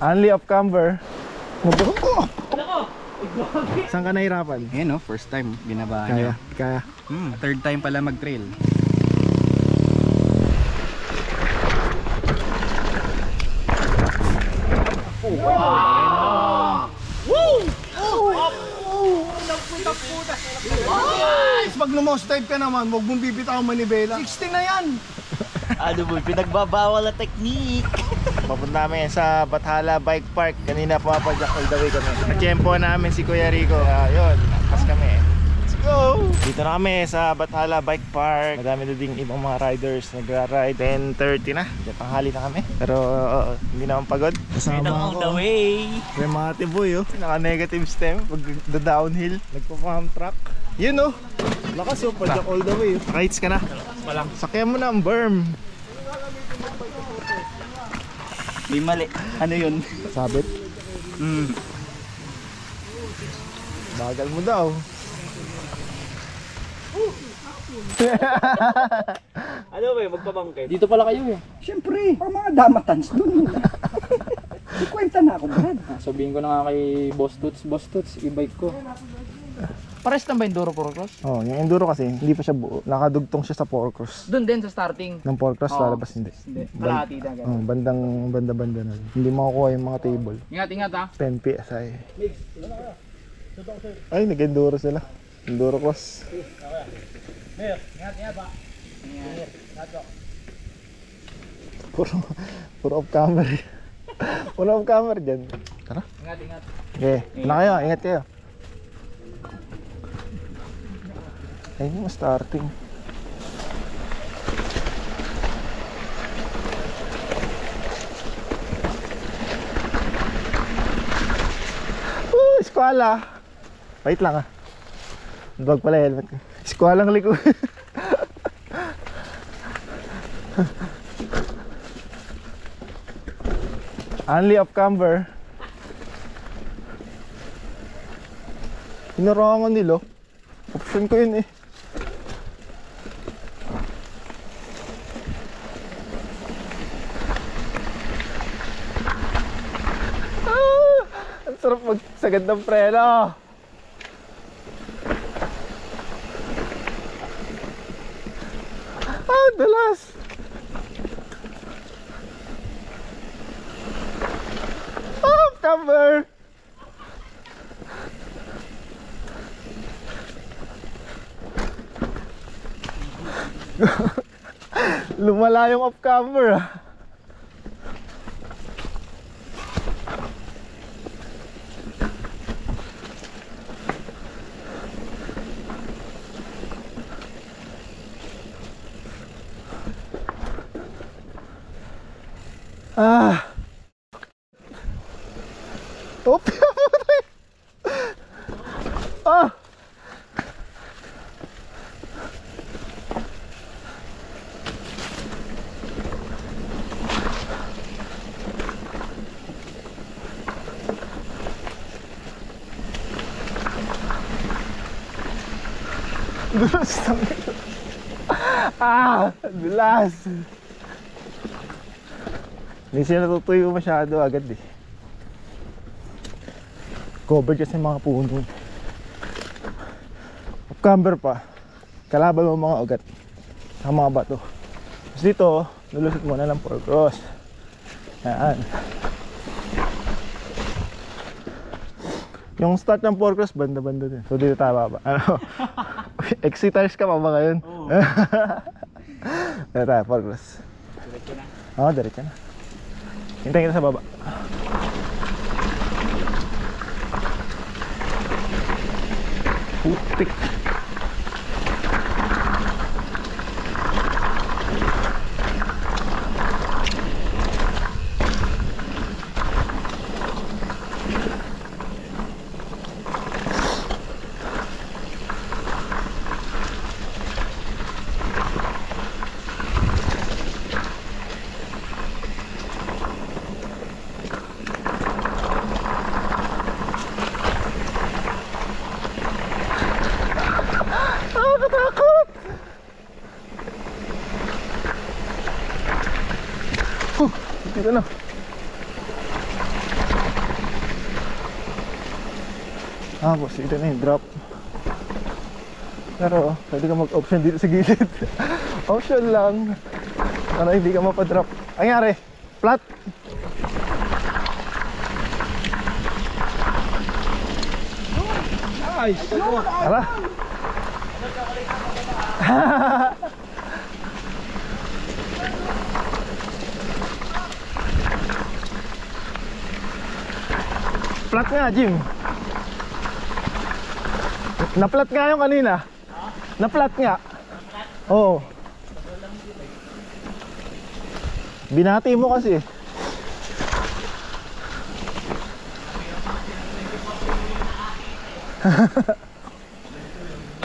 Only off camber. Saan ka nahirapan? Eh no, first time binaba Kaya, niya. kaya. Third time pala mag-trail. Pag lumos type ka naman, huwag mong bibitaw ang manibela. 60 na yan! Ano mo, pinagbabawal na technique. Papunta namin sa Bathala Bike Park. Kanina pumapadyak all the way kami. Natsyempo namin si Kuya Rico. Yun, pas kami. Let's go! Dito na kami sa Bathala Bike Park. Madami na ding ibang mga riders nagra-ride. 10:30 na. Tanghali na kami. Pero hindi naman pagod. Kasama On the ako. way. May mga tiboy oh. Naka-negative stem. Pag downhill. Nagpa-farm truck. Yun oh. Lakas oh, padyak all the way oh. Rides ka na. Sakyan mo na ang berm. May mali. Ano yun? Sabit. Bagal mo daw. Ano ba magpabangkit? Dito pala kayo eh. Siyempre, ang mga damatans doon. Ikwenta na ako, Brad. Sabihin ko na nga kay Boss Toots, i-bike ko. Pares na ba Enduro 4Cross? Oh, yung enduro kasi hindi pa siya buo. Nakadugtong siya sa 4Cross. Doon din sa starting. Ng 4Cross Oo. lalabas hindi. Hindi, kalahati na Oh, gano'n. banda na. Hindi makukuha yung mga table. Ingat ha. 10 PSI. Ay, nag-enduro sila. Enduro cross. Puro off camera. Puro off camera dyan. Tara. Ingat. Okay, na kayo, ingat kayo. Ay, hindi mo starting. Eskwala. Wait lang ah. Wag pala helmet ko. Eskwalang likod. Only off camber. Hinarangan nila. Option ko yun eh. Ang sarap magsagad ng preno. Dalas. Cover. Lumala yung off camber ah. Opya mo tayo. Dulas tanggil. Dulas. Hindi sila natutuyo masyado agad eh. Covered kasi mga puno. Off camber pa. Kalaban mo mga ugat. Sa mga bato. Tapos dito, lulusot mo na lang 4Cross. Yan. Yung start ng 4Cross, banda-banda din. So dito tayo baba. Ano? Exiters ka pa ba ngayon? Oo. Dito tayo, 4Cross. Diretso na? Oo, diretso na. Hintayin kita sa baba. Putik. Dito na. Boss, ito na yung drop. Pero pwede ka mag-option dito sa gilid. Option lang para hindi ka mapadrop. Ang nangyari, flat. Nice! Tara. Flat nga, Jim. Na-flat nga yung kanina. Na-flat nga. Oo. Binati mo kasi.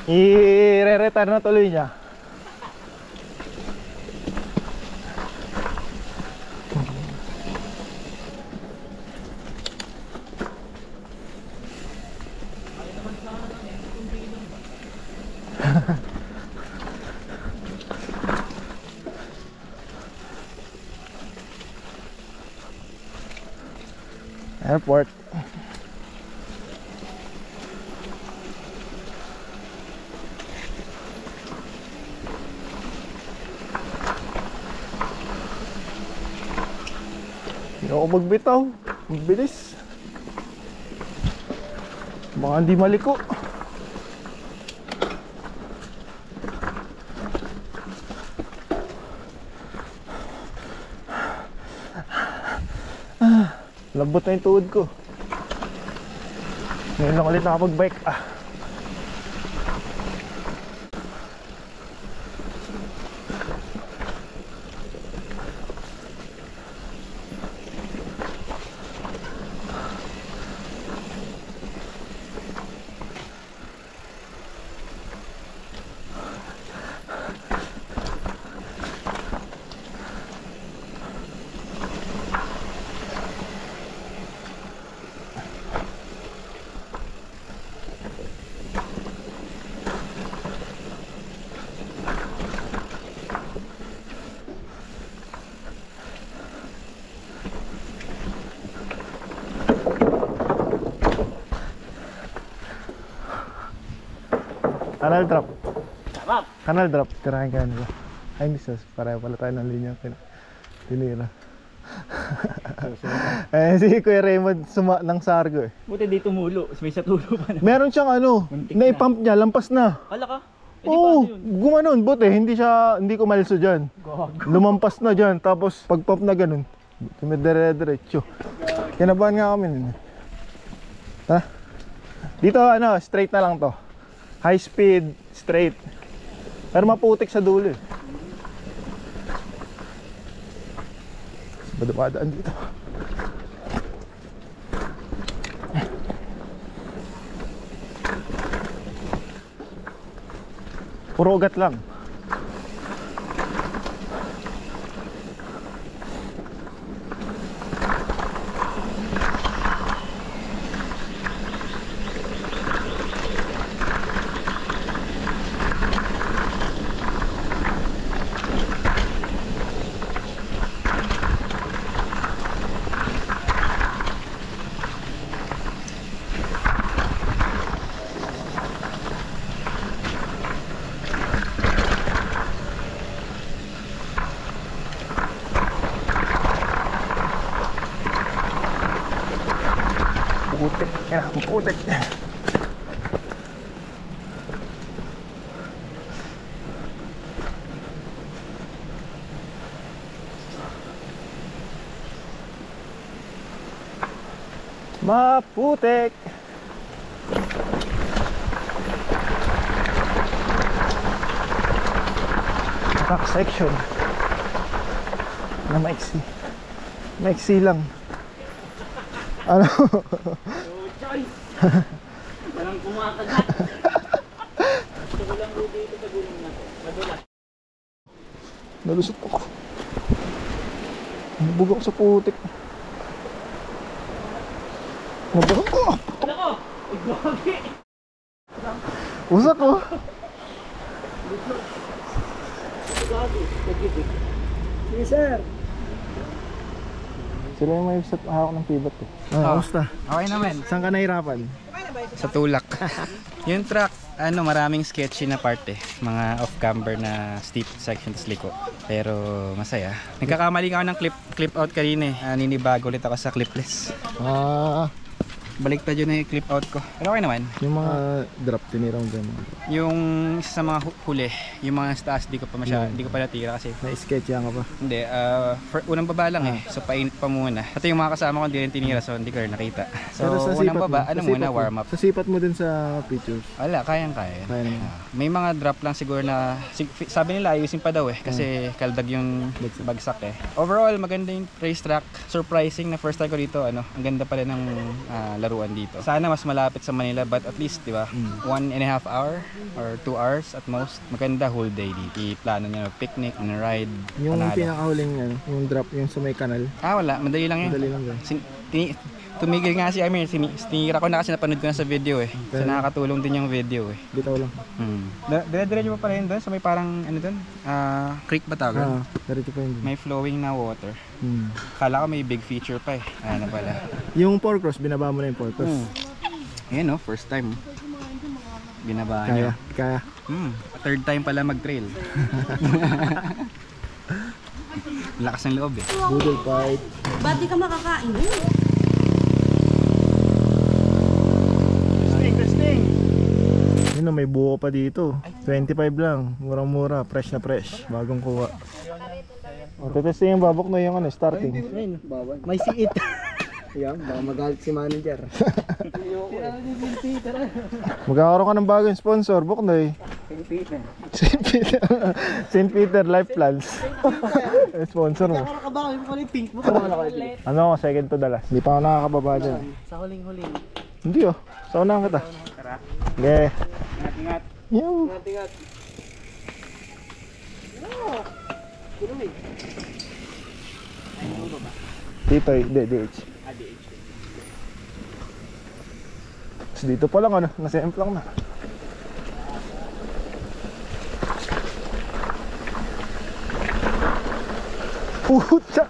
I-re-retire na tuloy niya. Airport. Hindi ako magbitaw. Mabilis. Baka hindi maliko. Lambot na yung tuhod ko. Ngayon lang ulit nakapag-bike. Canal drop. Sarap! Canal drop. Tirahin ka nila. Ay, miss. Pareho pala tayo ng linya. Tinira. Si Kuya Raymond ng Sargo eh. Buti di tumulo. May sa tulo pa na. Meron siyang Muntik na-pump niya, lampas na. Kala ka? Eh, di Oo, paano yun? gumanon. Buti, hindi ko malso dyan. Lumampas na dyan. Tapos pag-pump na ganun, dumidire-diretso. Kinabahan nga kami nun. Ha? Dito straight na lang to. High speed, straight. Pero maputik sa dulo eh. Ba dumadaan dito? Puro ugat lang. Putik, putik. Maputik. Back section na maiksi. Maiksi lang. Ano? Choice! Walang kumakagat. Gusto ko lang dito sa gulong na to. Madulas. Nalusot ako. Nabug ako sa putik. Nabug ako. Wala ko! Igwagi! Usak ko. Igwagi! Nagibig. Sige, sir. Sila yung may hawak ng pivot eh. Kamusta? Okay naman. Saan ka nahirapan? Sa tulak. Yung truck, maraming sketchy na part eh. Mga off-camber na steep sections liko. Pero masaya. Nagkakamali ka ako ng clip out kanina eh. Ninibago ulit ako sa clipless. Baliktad yun na yung clip out ko. Pero okay naman. Yung mga drop, tinira mo gano'n. Yung isa sa mga huli, yung mga taas, di ko pa natira kasi. Na-sketch yan ka pa? Hindi, unang baba lang eh. So painit pa muna. Pati yung mga kasama ko hindi rin tinira, so hindi ko rin nakita. So unang baba, muna, warm up. Sa sipat mo dun sa pictures? Wala, kayang-kaya. Kaya naman. May mga drop lang siguro na, sabi nila ayusin pa daw eh. Kasi kaldag yung bagsak eh. Overall, maganda yung racetrack. Surprising na first time ko dito, ang ganda pala ng laruan dito. Sana mas malapit sa Manila, but at least, di ba, 1.5 hour or 2 hours at most. Maganda whole day dito. Plano niya picnic, ride, yung panalo. pinakahuling yung drop, yung sa may kanal. Wala, madali lang yun. Madali lang yun. Tumigil nga si Amir, tinira ko na kasi napanood ko na sa video eh. So nakakatulong din yung video eh. Bitaw lang. Dire-diretso pa pala yun doon? So may parang creek ba tawag? Diretso pa yun. May flowing na water. Kala ko may big feature pa eh. Ano pala. Yung 4-cross, binaba mo na yung 4-cross. Ayan no, first time. Binaba niyo. Kaya. Third time pala mag-trail. Lakas ng loob eh. Boodle fight. Ba't di ka makakain? Yun, may buo pa dito. 25 lang. Murang-mura. Fresh na fresh. Bagong kuha. Tetesting yung babok na yung starting. May siit. Yan, baka magalit si manager. Magkakaroon ka ng bagong sponsor. Buknoy. St. Peter. St. Peter Life Plans. Sponsor mo. Ano ako, second to the last. Hindi pa ako nakakababa dyan. Sa huling-huling. Hindi oh. Sa unahan kita. Okay. Ingat-ingat. Yung. Ingat-ingat. Titoy, DH. So dito pa lang nasa-emplang na. Pucha!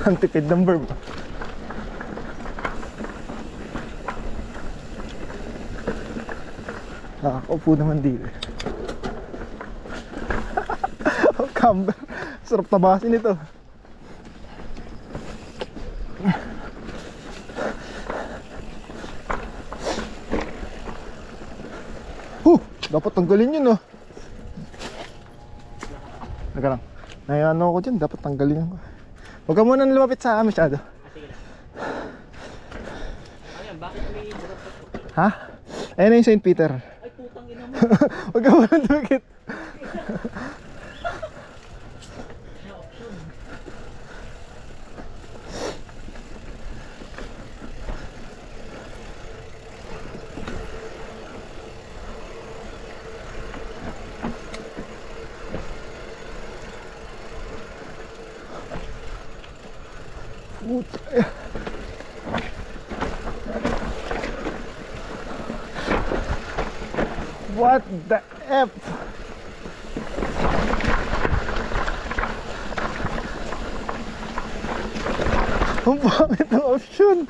Ang tipid ng verb. Nakakaupo naman dito. Camber. Sarap tabasin ito. Dapat tanggalin yun Naka lang. Naiano ko dyan, dapat tanggalin ko. Huwag ka muna lumapit sa amin masyado. Ha? Ayan na yung St. Peter. Ay, putang ina mo. Huwag ka muna dumikit. What the F? Ang pangit ng option.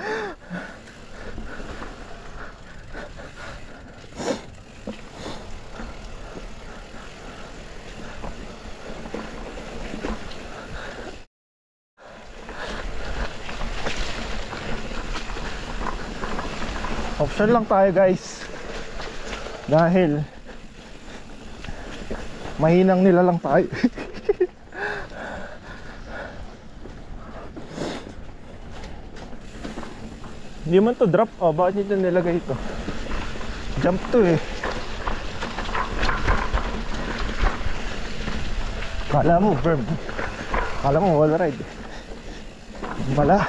Option lang tayo guys. Dahil mahinang nila lang tayo. Hindi man to drop. Oh, bakit nito nilagay ito? Jump to eh. Kala mo verb. Kala mo wall ride. Wala.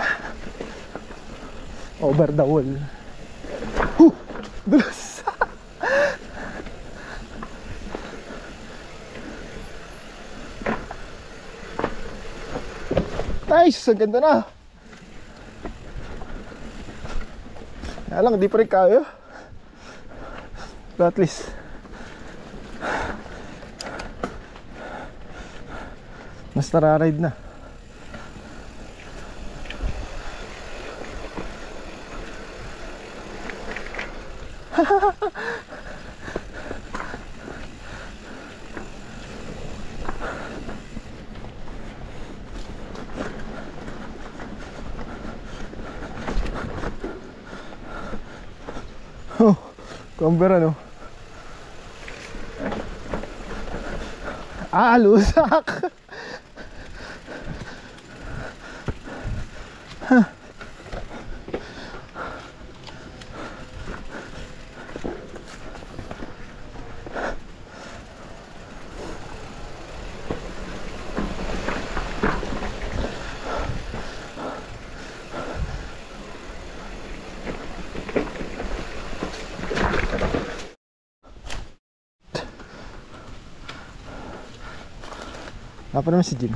Over the wall. Dulas. Nice! Ang ganda na! Alam, di pa rin kaya. But at least mas nararide na. Oh, kumbera no. Ah, lusak. Apa naman si Jim?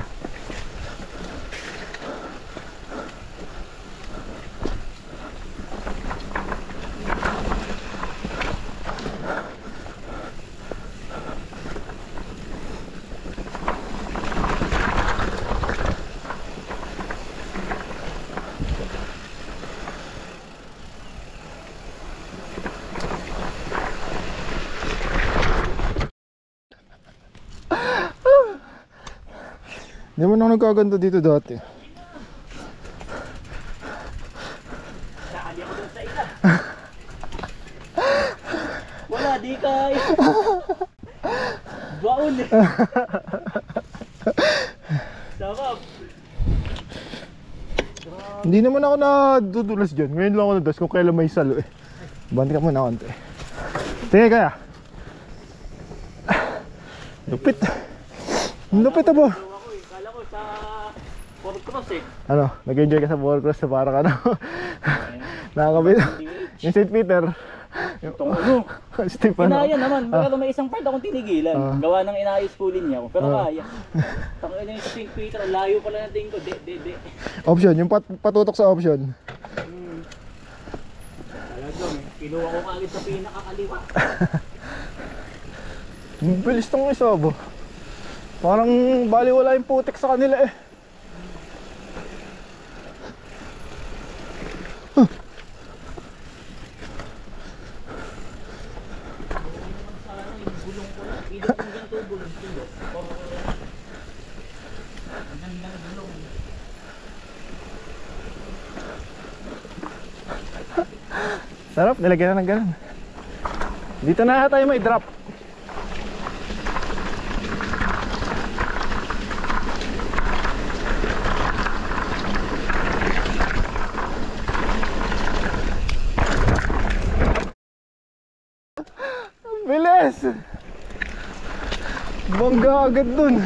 Hindi mo na nagkaganda dito dati. Nakali ako dun sa isa. Wala, di kaya. Baon eh. Sarap. Hindi naman ako nadudulas dyan. Ngayon lang ako nadulas kung kailan may salo eh. Banti ka muna konti. Tingnan kaya. Lupit. Lupit abo. Kala ko sa Fort Cross eh. Ano, nag-enjoy ka sa Fort Cross sa parang ano. Nakakabit. Yung St. Peter. Itong ano. Stephen. Kinaya naman, pero may isang part akong tinigilan. Gawa ng inayos po linya ko, pero kaya. Tangina na yung St. Peter, ang layo pala ng tingin ko, de. Option, yung patutok sa option. Talagang, kinuha ko kagad sa pinakakaliwa. Bilis tong isa bo. Parang baliwala yung putik sa kanila eh. Sarap, nilagyan na ng ganun. Dito na tayo may drop. Bilis! Bangga agad dun.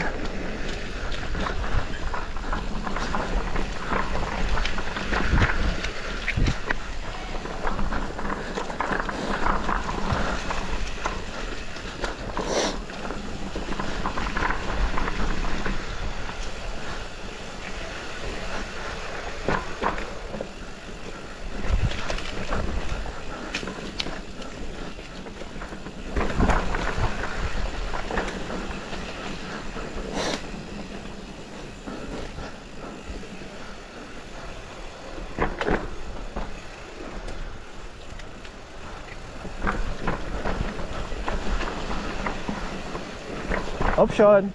Option.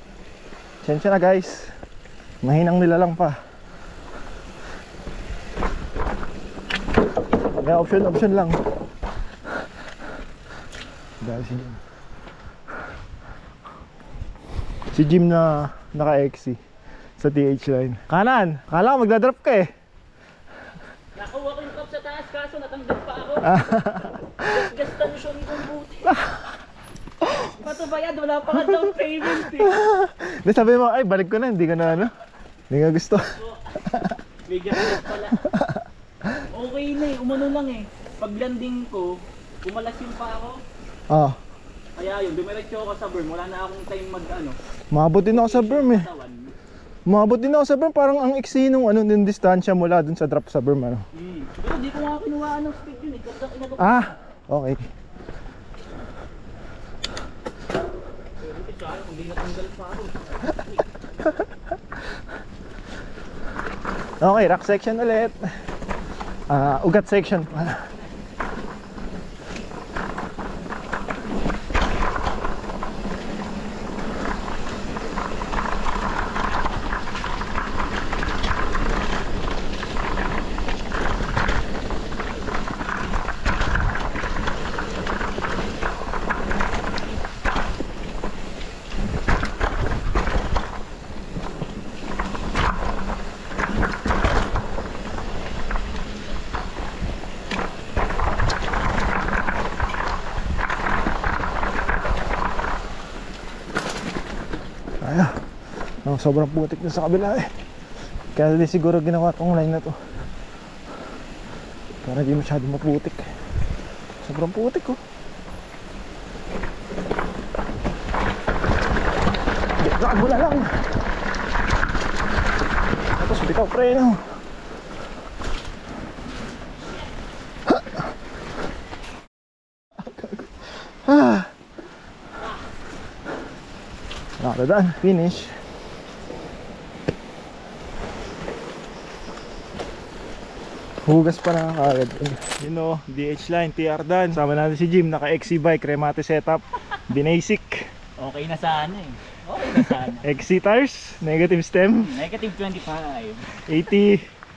Sensya na guys. Mahinang nilalang pa. Kaya option lang. Dahil si Jim. Si Jim na naka-XC sa TH line. Kanan! Kala ko magdadrop ka eh. Nakuha ko yung cup sa taas, kaso natanggap pa ako. Gas tension kong buti. Patubayad, wala pa ka down payment eh. Di sabi mo, ay balik ko na, hindi ka na ano. Hindi nga gusto. May gas pala. Okay na eh, umano lang eh. Pag landing ko, umalas yung pa ako. Ah, Kaya yun, dumiretso ako sa berm, wala na akong time mag ano. maabot din ako sa berm eh. katawan. Umabot din ako sa berm, parang ang iksi nung ano, yung distansya mula dun sa drop sa berm ano. Pero di ko nga kinuhaan ng speed yun eh. Kasi Ah, okay. hindi natanggal pa ako. Okay, rock section ulit. Ugat section. Sobrang putik na sa kabila eh. Kaya di siguro ginawa tong line na to para di masyado maputik. Sobrang putik oh. Gago na lang. Tapos bitaw preno. Nakadaan, finish. Hugas pa na agad. Yun o, DH line, TR done. Sama natin si Jim, naka XC bike, Remate setup, binasic. Okay na sana eh. Okay na sana. XC tires, negative stem, Negative 25.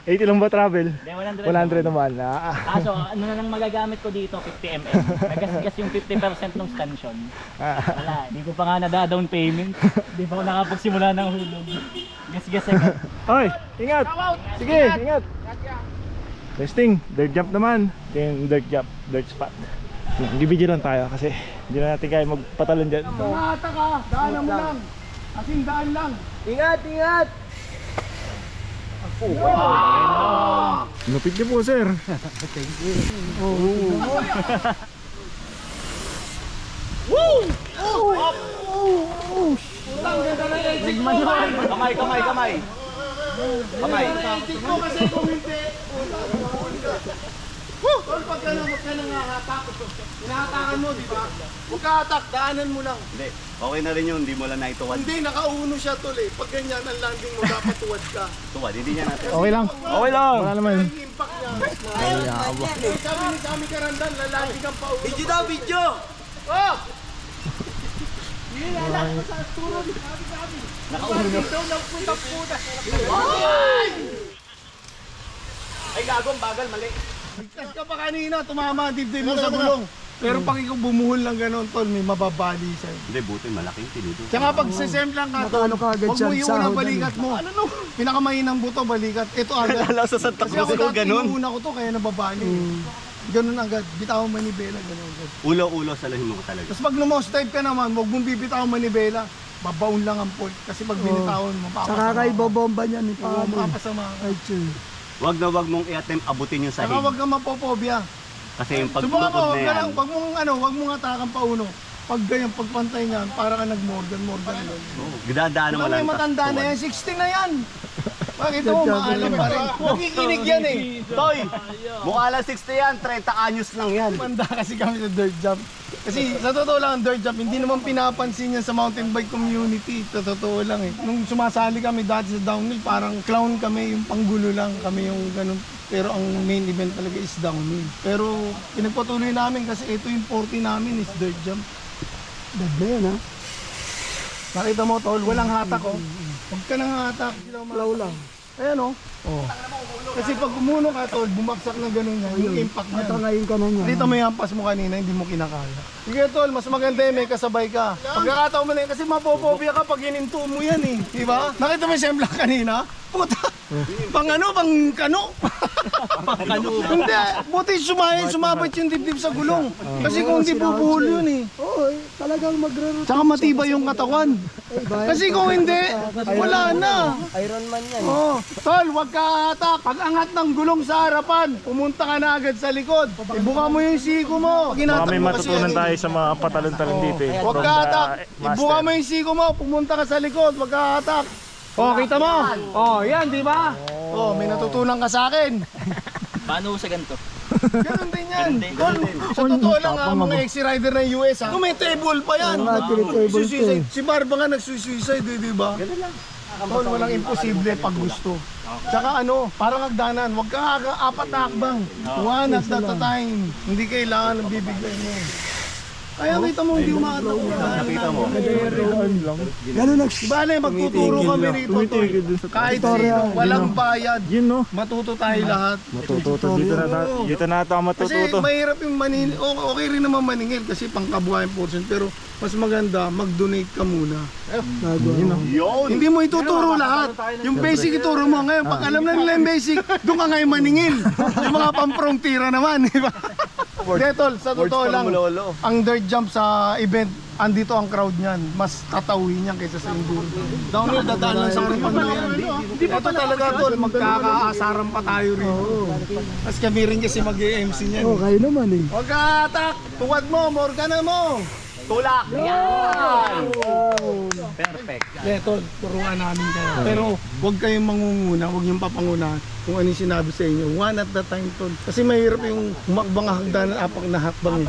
80 lang ba travel? Hindi, 100 100 naman. Kaso, ano na nang magagamit ko dito? 50 mm. Nagasgas yung 50% ng stanchion. Wala, hindi ko pa nga nada-down payment. Hindi pa ako nakapagsimula ng hulog. Gasgas agad. Oy, ingat! Sige, ingat! Testing, dirt jump naman. Ito yung dirt jump, dirt spot. Gibidyo lang tayo kasi hindi na natin kaya magpatalon dyan. Mangata ka, daanan mo lang. Asing daan lang. Ingat, ingat. Lupit niyo po, sir. Kamay, kamay, kamay. Kamay. Tingko kasi kung hindi. Tol, pag gano'n, huwag ka nang hahatak. Hinahatakan mo, di ba? Huwag ka hatak, daanan mo lang. Hindi, okay na rin yun, hindi mo lang naituwad. Hindi, nakauno siya tol eh. Pag ganyan ang landing mo, dapat tuwad ka. Tuwad, hindi niya natin. Okay lang. Okay lang. Wala naman. Yung impact niya. Sabi ni Sammy Karandan, lalanding ang pauno. Video daw, video! Oh! Nilalaan mo sa turo ni Sabi. Nakauno daw ng puta-puta. Ay, gagong, bagal, mali. Ligtas ka pa kanina, tumama ang dibdib mo sa gulong. Pero pag ikaw bumuhol lang gano'n, tol, may mababali sa'yo. Hindi, buti, malaking tinito. Tsaka pag sisemplang ka, tol, huwag mo iuna balikat mo. Ano no? Pinakamahinang buto, balikat. Ito agad. Alam sa Santa Kasi Cruz ako ko, dati ganun. inuuna ko to, kaya nababali. Ganun agad. Bitawan manibela, ganun agad. Ulo-ulo sa lahin mo talaga. Tapos pag lumos type ka naman, huwag mong bibitawan manibela. Babaon lang ang point. Kasi pag binitawan mo, Saka kayo bobomba niyan ni Paano. mapapasama ka. Ay, tsuy. Wag na wag mong i-attempt abutin yung Saka sahig. huwag kang mapopobia. Kasi yung Subukan mo, pagtukod huwag na ka yan. lang, huwag mong atakan pa uno. Pag ganyan, pagpantay niyan, para ka nag-Morgan. Gidadaanan mo May lang. matanda na yan, 60 na yan. Bakit mo, maalam pa rin. Nakikinig yan eh. Toy! Mukha lang 60 yan, 30 anyos lang yan. Manda kasi kami sa dirt jump. Kasi sa totoo lang ang dirt jump, hindi naman pinapansin yan sa mountain bike community. Sa totoo lang eh. Nung sumasali kami dati sa downhill, parang clown kami, yung panggulo lang kami yung ganun. Pero ang main event talaga is downhill. Pero pinagpatuloy namin kasi ito yung 40 namin is dirt jump. Dagda yan, ha? Nakita mo tol, walang hatak oh. Huwag ka nang hatak. Flow lang. Ayan oh. Kasi pag umuno ka tol, bumaksak na ganun yan, yung impact niya. Matangayin ka na niya. Dito may hampas mo kanina, hindi mo kinakaya. Sige tol, mas maganda yun, may kasabay ka. Pagkakataon mo na yun, kasi mapopobia ka pag hininto mo yan eh. Diba? Nakita mo yung sembla kanina? Puta! Pang ano? Pang kano? Hindi, buti sumabit yung dibdib sa gulong. Kasi kung hindi bubuhol yun eh. Oo, talagang magre-rotate. Tsaka matibay yung katawan. Kasi kung hindi, wala na. Iron Man yan. Oh, tol, wag ka hatak. Pag angat ng gulong sa harapan, pumunta ka na agad sa likod. Ibuka mo yung siko mo. Pag Baka hinatak may mo kasi matutunan yan, tayo sa mga patalon-talon dito eh. Wag From ka the hatak. master. Ibuka mo yung siko mo, pumunta ka sa likod. Wag ka hatak. Oh, kita mo? Oh, yan, di ba? Oh, may natutunan ka sa akin. Paano sa ganito? Ganun din yan. Sa totoo lang mga ex rider ng US kung may table pa yan. Si Barba nga nagsuicide, di ba? Ganun lang. Tol, walang imposible pag gusto. Tsaka parang hagdanan, huwag ka apat na hakbang. One at a time. Hindi kailangan ng bibigay mo. Kaya kita mo hindi umaataw. Nakita mo. Ganun Bale, magtuturo kami rito, tol. Kahit sino, walang bayad. Matuto tayo lahat. Matututo. Dito na tayo Kasi matututo. mahirap yung maningil. Okay rin naman maningil kasi pangkabuhayan portion. Pero mas maganda, mag-donate ka muna. Hindi mo ituturo lahat. Yung basic ituro mo. Ngayon, pag alam na nila yung basic, doon ka ngayon maningil. Yung mga pamprongtira naman, di ba? Detol, sa totoo lang, ang dirt jump sa event, andito ang crowd niyan. Mas tatawin niyan kaysa sa enduro. Downhill, dadaan lang sa harapan na yan. Ito talaga, tol, magkakaasaran pa tayo rito. Tapos kami rin kasi mag-MC niyan. Oh, kayo naman eh. Huwag ka atak! Tuwad mo, Morgana mo! Tulak! Yan! Perfect. Tol, turuan namin kayo. Pero huwag kayong mangunguna, huwag niyong papangunahan kung ano yung sinabi sa inyo. One at the time, tol. Kasi mahirap yung humakbang hagdanan, apak na hakbang.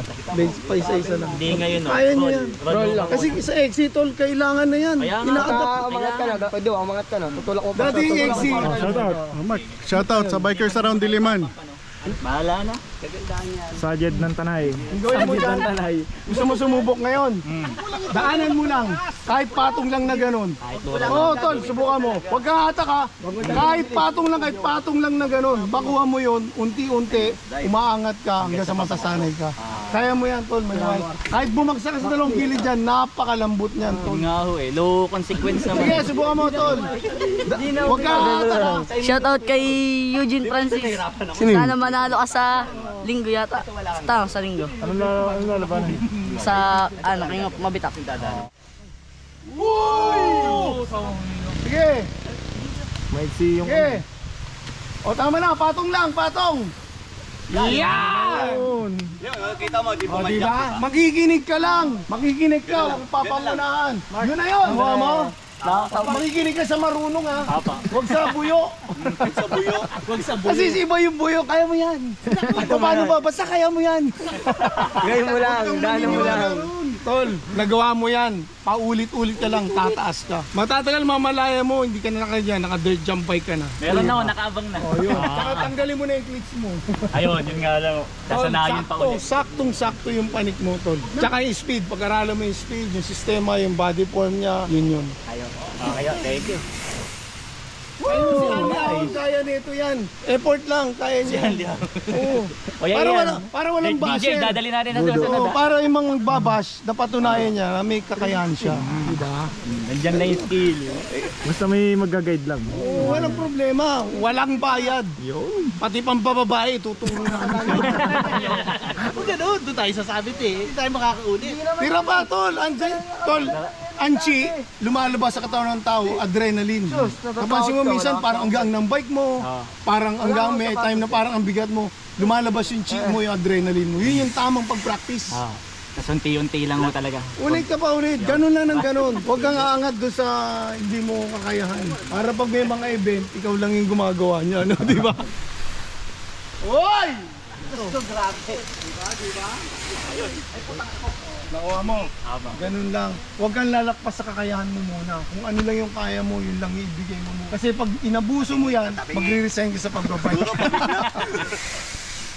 Pa isa-isa lang. Hindi ngayon, no? Kaya niyo yan. Roll lang. Kasi sa exit, tol, kailangan na yan. Umangat ka na, pwede umangat ka na. Tutulak mo pa. Dati yung exit. Shoutout sa Bikers Around Diliman. Bahala na. Sajed ng Tanay. Gawin mo dyan. Gusto mo sumubok ngayon? Daanan mo lang. Kahit patong lang na ganun. Oo, tol, subukan mo. Huwag ka hatak ha. Kahit patong lang na ganun. Bakuhan mo yun, unti-unti, umaangat ka hanggang sa masasanay ka. Kaya mo yan, tol. Kahit bumagsak ka sa dalawang gilid dyan, napakalambot niyan, tol. Nga ho eh. Low consequence naman. Sige, subukan mo, tol. Huwag ka hatak ha. Shoutout kay Eugene Francis. Sana manalo ka sa linggo yata. Sa linggo. Ano lalabanan? Sa King of Mabitak. Sige. Maiksi yung... Sige. O tama na, patong lang, patong. Yan! Kita mo, di O diba? Makikinig ka lang. Makikinig ka, huwag papangunahan. Yun na yun. Huwag mo. Makikinig ka sa marunong ha. Huwag sa buyo. Huwag sa buyo. Kasi iba yung buyo, kaya mo yan. Paano ba? Basta kaya mo yan. Gawin mo lang, daanan mo lang. Tol, nagawa mo yan. Paulit-ulit ka lang, tataas ka. Matatagal mamalaya mo, hindi ka na naka-dirt jump bike ka na. Meron na ako, nakaabang na. Tsaka tanggalin mo na yung cleats mo. Ayun, yun nga lang. Sasanayin pa ulit. Saktong-sakto yung panik mo, tol. Tsaka yung speed, pag-aralan mo yung speed, yung sistema, yung body form niya, yun. Ayun. Okay, thank you. Kaya nito yan. Effort lang, kaya niya. Oo. Para walang basher. DJ, dadali natin na susunod. Para yung mga babash, napatunayan niya na may kakayahan siya. Diba? Nandiyan na yung skill. Basta may mag-guide lang. Oo, walang problema. Walang bayad. Pati pang bababae, tuturo na kami. Kung gano'n, doon tayo sasabit eh. Hindi tayo makakaulit. Tira pa, tol. Tol, anchi, lumalabas sa katawan ng tao, adrenaline. Napansin mo minsan parang ang gaang ng bike mo, parang ang gaang may time na parang ang bigat mo, lumalabas yung chi mo, yung adrenaline mo. Yun yung tamang pag-practice. Tapos unti-unti lang mo talaga. Ulit ka pa ulit, ganun lang ng ganun. Huwag kang aangat doon sa hindi mo kakayahan. Para pag may mga event, ikaw lang yung gumagawa niya, no? Di ba? Hoy! Ito, grabe. Diba? Nakuha mo. Ganun lang. Huwag kang lalakpas sa kakayahan mo muna. Kung ano lang yung kaya mo, yun lang ibigay mo muna. Kasi pag inabuso mo yan, magre-resign ka sa pagbabike.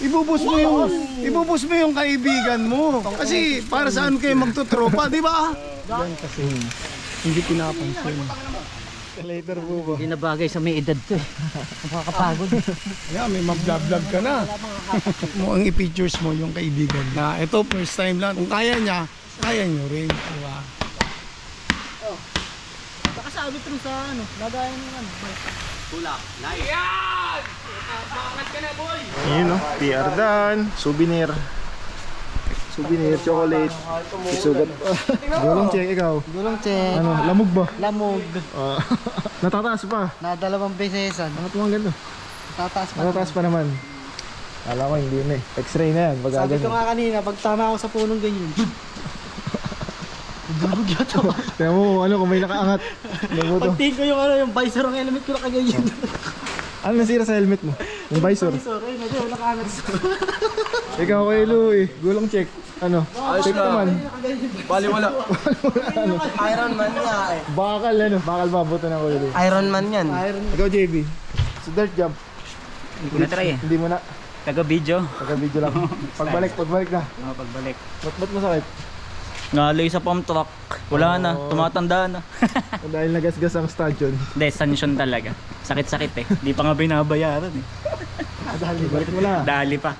Ibubus mo yung kaibigan mo. Kasi para saan kayo magtutropa, di ba? Yan kasi hindi pinapansin. Later po ba? Hindi na bagay sa may edad to eh. Nakakapagod. Yeah, may mag-vlog ka na. Mo ang i-features mo yung kaibigan na ito first time lang. Kung kaya niya, kaya niyo rin, di ba? Nakasabit rin sa lagayan ng Tulak. Nice. Yun no, PR done. Souvenir, chocolate. Isugat pa. Gulong check, ikaw. Gulong check. Ano, lamog ba? Lamog. Natataas pa. Na 2 besesan. Bakit mo ang ganda? Tataas pa naman. Kala ko hindi na eh. X-ray na yan. Sabi ko nga kanina, pag tama ako sa punong ganyan. Dulog yata. Tingnan mo ano kung may nakaangat. Nabuto. Pagtingin ko yung ano, yung visor ng helmet ko nakaganyan. Ano nasira sa helmet mo? Yung visor. Visor, eh, medyo nakaangat. Ikaw kay Louie, gulong check. Ano? Check naman. Bali wala. Ano? Iron Man nga eh. Bakal ano? Bakal babuto ng Kuya Louie. Iron Man yan. Ikaw JB. Sa dirt jump. Hindi ko na-try eh. Hindi mo na. Taga-video. Taga-video lang. Pagbalik na. Pagbalik. Ba't masakit? Naloy sa pump truck. Wala na, tumatanda na. Dahil nagasgas ang stanchion. Hindi, sanction talaga. Sakit-sakit eh. Di pa nga binabayaran eh. Dahil balik mo na. Dali pa.